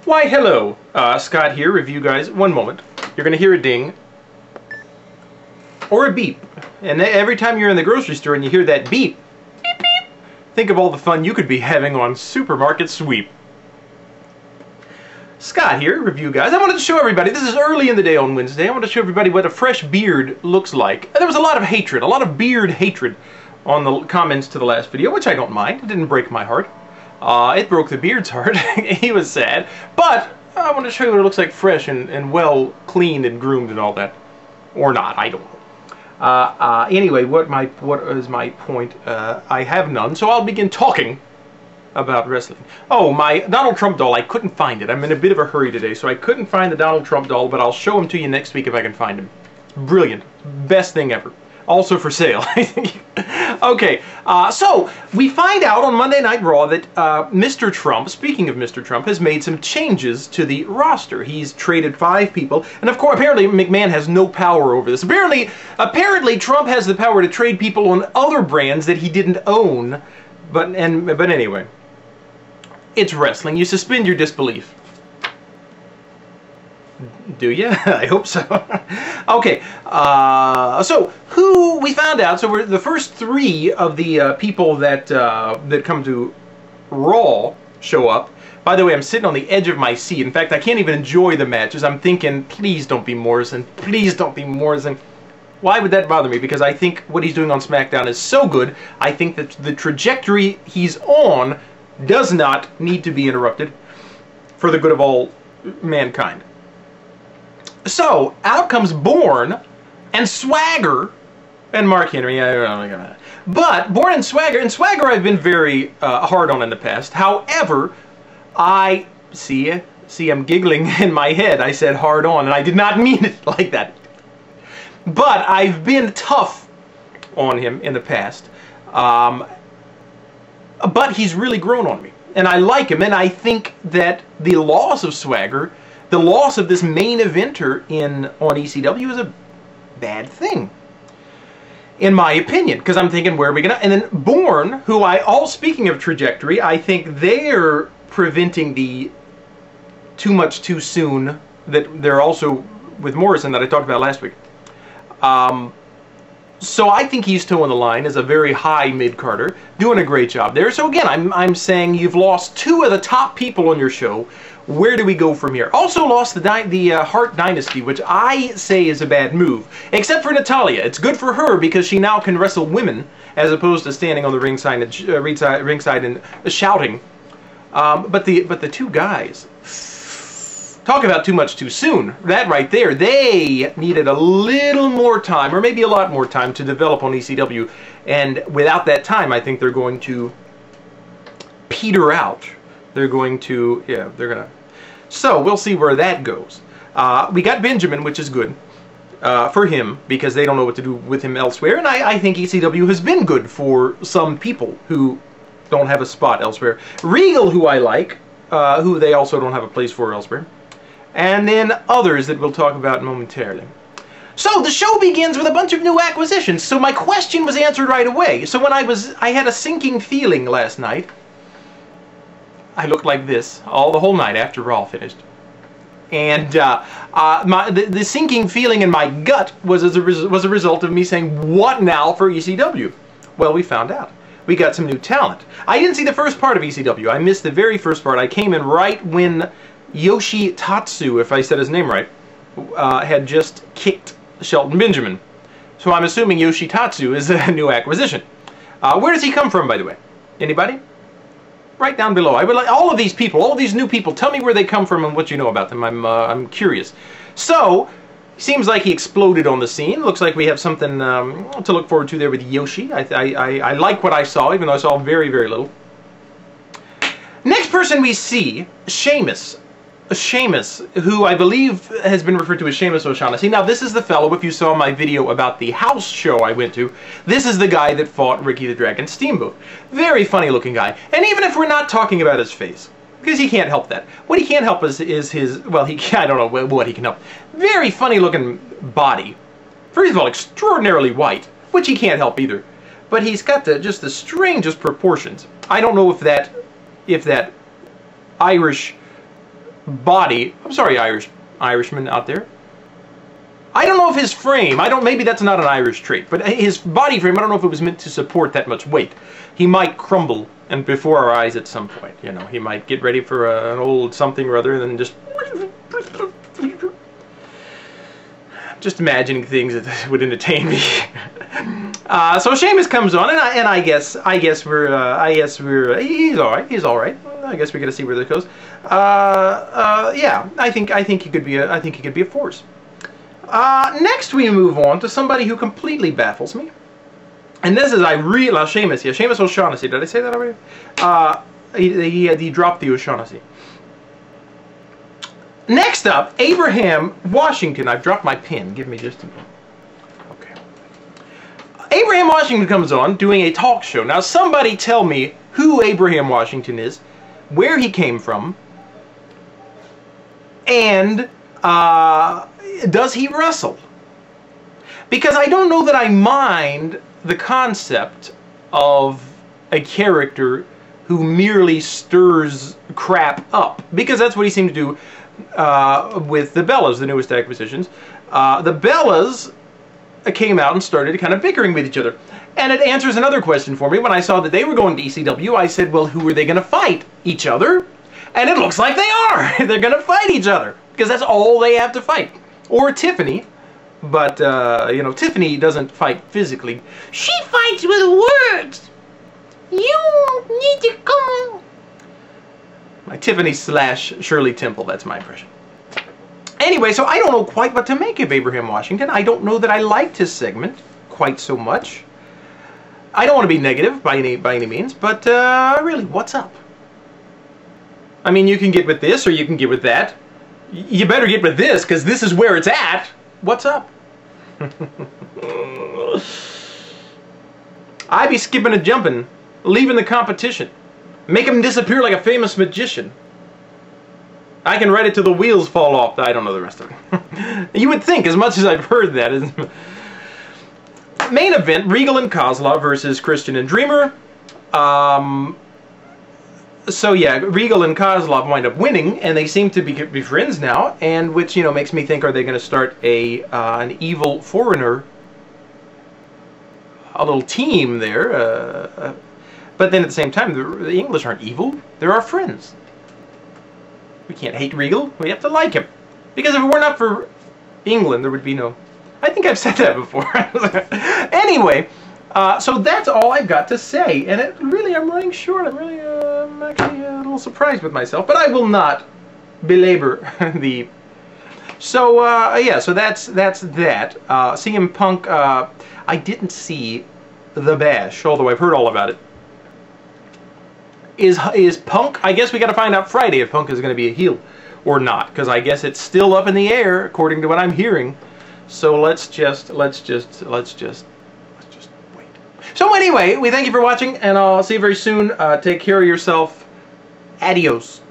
Why, hello, Scott here, review guys. One moment. You're going to hear a ding or a beep. And every time you're in the grocery store and you hear that beep, beep, beep, think of all the fun you could be having on Supermarket Sweep. Scott here, review guys. I wanted to show everybody, this is early in the day on Wednesday, I want to show everybody what a fresh beard looks like. There was a lot of hatred, a lot of beard hatred on the comments to the last video, which I don't mind. It didn't break my heart. It broke the beard's heart. He was sad. But I want to show you what it looks like fresh and well cleaned and groomed and all that. Or not, I don't know. Anyway, what is my point? I have none, so I'll begin talking about wrestling. Oh, my Donald Trump doll, I couldn't find it. I'm in a bit of a hurry today, so I couldn't find the Donald Trump doll, but I'll show him to you next week if I can find him. Brilliant. Best thing ever. Also for sale. Okay, so we find out on Monday Night Raw that Mr. Trump, speaking of Mr. Trump, has made some changes to the roster. He's traded 5 people, and of course, apparently McMahon has no power over this. Apparently Trump has the power to trade people on other brands that he didn't own. But anyway, it's wrestling. You suspend your disbelief. Do you? I hope so. Okay, so who we found out, so we're the first 3 of the people that that come to Raw show up. By the way, I'm sitting on the edge of my seat. In fact, I can't even enjoy the matches. I'm thinking, please don't be Morrison. Please don't be Morrison. Why would that bother me? Because I think what he's doing on SmackDown is so good. I think that the trajectory he's on does not need to be interrupted for the good of all mankind. So, out comes Bourne and Swagger and Mark Henry. But Bourne and Swagger I've been very hard on in the past. However, I see I'm giggling in my head. I said hard on, and I did not mean it like that. But I've been tough on him in the past. But he's really grown on me, and I like him. And I think that the loss of Swagger, the loss of this main eventer on ECW, is a bad thing, in my opinion, because I'm thinking, where are we gonna? And then Bourne, speaking of trajectory, I think they're preventing the too much too soon that they're also with Morrison that I talked about last week. So I think he's toeing the line as a very high mid-carder, doing a great job there. So again, I'm saying you've lost 2 of the top people on your show. Where do we go from here? Also lost the Hart Dynasty, which I say is a bad move. Except for Natalya. It's good for her because she now can wrestle women as opposed to standing on the ringside and shouting. But the 2 guys, talk about too much too soon. That right there, they needed a little more time, or maybe a lot more time, to develop on ECW. And without that time, I think they're going to peter out. They're going to, yeah, they're going to. So we'll see where that goes. We got Benjamin, which is good for him, because they don't know what to do with him elsewhere. And I think ECW has been good for some people who don't have a spot elsewhere. Regal, who I like, who they also don't have a place for elsewhere. And then others that we'll talk about momentarily. So the show begins with a bunch of new acquisitions. So my question was answered right away. So when I had a sinking feeling last night. I looked like this the whole night after Raw finished. And the sinking feeling in my gut was a result of me saying, what now for ECW? Well, we found out. We got some new talent. I didn't see the first part of ECW. I missed the very first part. I came in right when Yoshitatsu, if I said his name right, had just kicked Shelton Benjamin. So I'm assuming Yoshitatsu is a new acquisition. Where does he come from, by the way? Anybody? Right down below. I would like all of these people, all of these new people. Tell me where they come from and what you know about them. I'm curious. So, seems like he exploded on the scene. Looks like we have something to look forward to there with Yoshi. I like what I saw, even though I saw very, very little. Next person we see, Sheamus. Sheamus, who I believe has been referred to as Sheamus O'Shaughnessy. Now, this is the fellow, if you saw my video about the house show I went to, this is the guy that fought Ricky the Dragon Steamboat. Very funny looking guy. And even if we're not talking about his face, because he can't help that. What he can't help is his, well, I don't know what he can help. Very funny looking body. First of all, extraordinarily white, which he can't help either. But he's got just the strangest proportions. I don't know if that Irish body. I'm sorry, Irishman out there. I don't know if his frame, maybe that's not an Irish trait, but his body frame, I don't know if it was meant to support that much weight. He might crumble and before our eyes at some point, you know. He might get ready for an old something or other and then just imagining things that would entertain me. So Sheamus comes on, and I guess we're he's all right. I guess we got to see where this goes. Yeah, I think he could be a force. Next we move on to somebody who completely baffles me, and this is Sheamus. Yeah, Sheamus O'Shaughnessy. Did I say that already? He dropped the O'Shaughnessy. Next up, Abraham Washington. I've dropped my pen. Give me just a minute. Okay. Abraham Washington comes on doing a talk show. Now, somebody tell me who Abraham Washington is, where he came from, and does he wrestle? Because I don't know that I mind the concept of a character who merely stirs crap up, because that's what he seemed to do with the Bellas, the newest acquisitions. The Bellas came out and started kind of bickering with each other. And it answers another question for me. When I saw that they were going to ECW, I said, well, who are they going to fight? Each other? And it looks like they are. They're going to fight each other, because that's all they have to fight. Or Tiffany. But, you know, Tiffany doesn't fight physically. She fights with words. You need to come. My Tiffany / Shirley Temple, that's my impression. Anyway, so I don't know quite what to make of Abraham Washington. I don't know that I liked his segment quite so much. I don't want to be negative by any means, but really, what's up? I mean, you can get with this or you can get with that. You better get with this, because this is where it's at. What's up? I be skipping and jumping, leaving the competition. Make him disappear like a famous magician. I can write it till the wheels fall off. I don't know the rest of it. You would think, as much as I've heard that. Main event, Regal and Kozlov versus Christian and Dreamer. So yeah, Regal and Kozlov wind up winning, and they seem to be friends now, and which, you know, makes me think, are they going to start an evil foreigner, a little team there? But then at the same time, the English aren't evil. They're our friends. We can't hate Regal. We have to like him. Because if it were not for England, there would be no... I think I've said that before. Anyway, so that's all I've got to say. And I'm running short. I'm actually a little surprised with myself. But I will not belabor the... So, yeah, so that's that. CM Punk, I didn't see The Bash, although I've heard all about it. Is Punk, I guess we got to find out Friday if Punk is going to be a heel or not, because I guess it's still up in the air according to what I'm hearing. So let's just wait. So anyway, we thank you for watching, and I'll see you very soon. Take care of yourself. Adios.